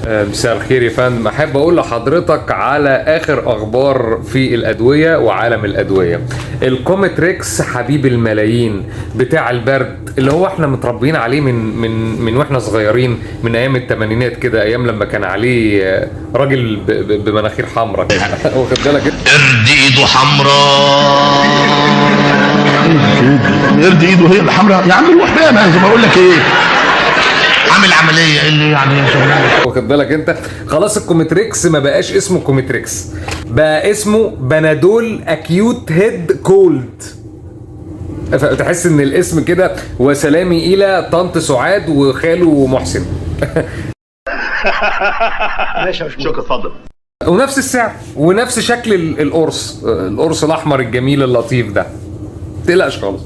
مساء الخير يا فندم. احب اقول لحضرتك على اخر اخبار في الادويه وعالم الادويه. الكومتريكس حبيب الملايين بتاع البرد اللي هو احنا متربيين عليه من واحنا صغيرين، من ايام الثمانينات كده، ايام لما كان عليه راجل بمناخير حمراء كده. واخد بالك؟ قرد ايده حمراء. قرد ايده هي اللي حمراء يا عم. روح بقى، ما بقول لك ايه، عامل عمليه اللي يعني شغلانه. واخد بالك انت؟ خلاص الكومتريكس ما بقاش اسمه كومتريكس، بقى اسمه بنادول اكيوت هيد كولد. تحس ان الاسم كده وسلامي الى طنط سعاد وخاله محسن. ماشي يا شكرا، اتفضل. ونفس السعر ونفس شكل القرص الاحمر الجميل اللطيف ده، متقلقش خالص.